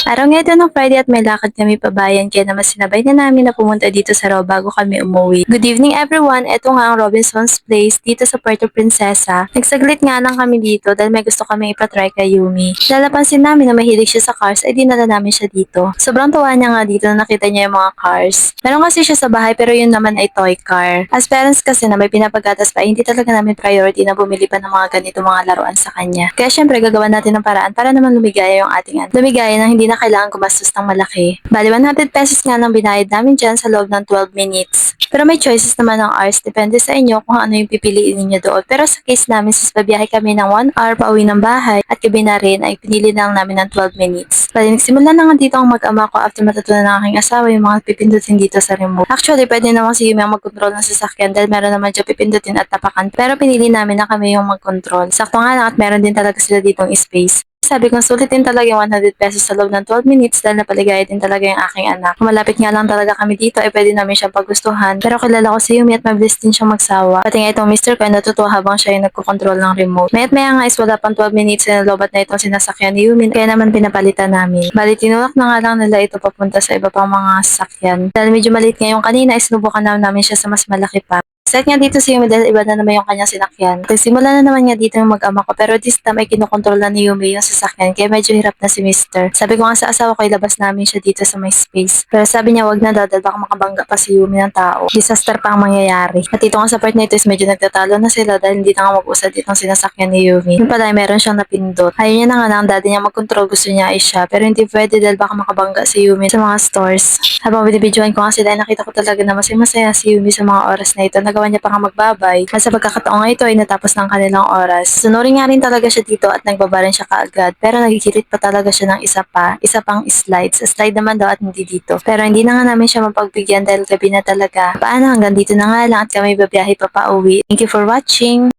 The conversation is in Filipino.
Araw nga ito ng Friday at may lakad kami pabayan kaya naman sinabay na namin na pumunta dito sa Raw bago kami umuwi. Good evening everyone! Ito nga ang Robinson's Place dito sa Puerto Princesa. Nagsaglit nga lang kami dito dahil may gusto kami ipatry kay Yumi. Lalapansin namin na mahilig siya sa cars ay dinala namin siya dito. Sobrang tuwa niya nga dito na nakita niya yung mga cars. Meron kasi siya sa bahay pero yun naman ay toy car. As parents kasi na may pinapagatas pa, hindi talaga namin priority na bumili pa ng mga ganito mga laruan sa kanya. Kaya syempre gagawa natin ng paraan para naman lumigaya yung ating anak. Lumigaya na hindi na kailangan gumastos ng malaki. Bali, 100 pesos nga lang binayad namin dyan sa loob ng 12 minutes. Pero may choices naman ng hours. Depende sa inyo kung ano yung pipiliin ninyo doon. Pero sa case namin, sis babiyahe kami ng 1 hour pa uwi ng bahay at gabi na rin ay pinili lang namin ng 12 minutes. Bali, nagsimula na nga dito ang mag-ama ko after matutunan ng aking asawa yung mga pipindutin dito sa remote. Actually, pwede naman si Yumi ang mag-control ng sasakyan dahil meron naman dyan pipindutin at tapakan. Pero pinili namin na kami yung mag-control. Sakto nga lang at meron din talaga sila ditong space. Sabi ko, sulitin talaga yung 100 pesos sa loob ng 12 minutes dahil napaligaya din talaga yung aking anak. Kung malapit nga lang talaga kami dito, ay pwede namin siyang paggustuhan. Pero kilala ko si Yumi at mabilis din siyang magsawa. Pati nga itong Mr. ko ay natutuwa habang siya yung nagkukontrol ng remote. Mayat maya nga is wala pang 12 minutes na lobat na itong sinasakyan ni Yumi, kaya naman pinapalitan namin. Bali, tinulak na nga lang nila ito papunta sa iba pang mga sasakyan. Dahil medyo maliit ngayon kanina, isinubukan namin siya sa mas malaki pa. Set nga dito si Yumi dahil iba na naman yung kanyang sinakyan. Nagsimula na naman nga dito yung mag-ama ko pero this time ay kinokontrol na ni Yumi yung sasakyan kaya medyo hirap na si Mister. Sabi ko nga sa asawa ko ilabas namin siya dito sa may space. Pero sabi niya wag na daw dahil baka makabangga pa si Yumi ng tao. Disaster pa ang mangyayari. At ito nga sa part na ito is medyo nagtatalo na sila dahil hindi na nga mag-usad ditong sinasakyan ni Yumi. Yung pala ay meron siyang napindot. Ayaw niya na nga ng daddy niya mag-control, gusto niya ay siya. Pero hindi pwede dahil baka makabangga si Yumi sa mga stores. Habang binibidyoan ko nga sila ay nakita ko talaga na masaya si Yumi sa mga oras na ito. Nagawa niya pa nga magbabay. At sa pagkakataong nga ito ay natapos ng kanilang oras. Sunurin nga rin talaga siya dito at nagbaba rin siya kaagad. Pero nagigirit pa talaga siya ng isa pang slides. Slide naman daw at hindi dito. Pero hindi na nga namin siya mapagbigyan dahil gabi na talaga. Paano hanggang dito na nga lang at kami babiyahe pa pauwi. Thank you for watching!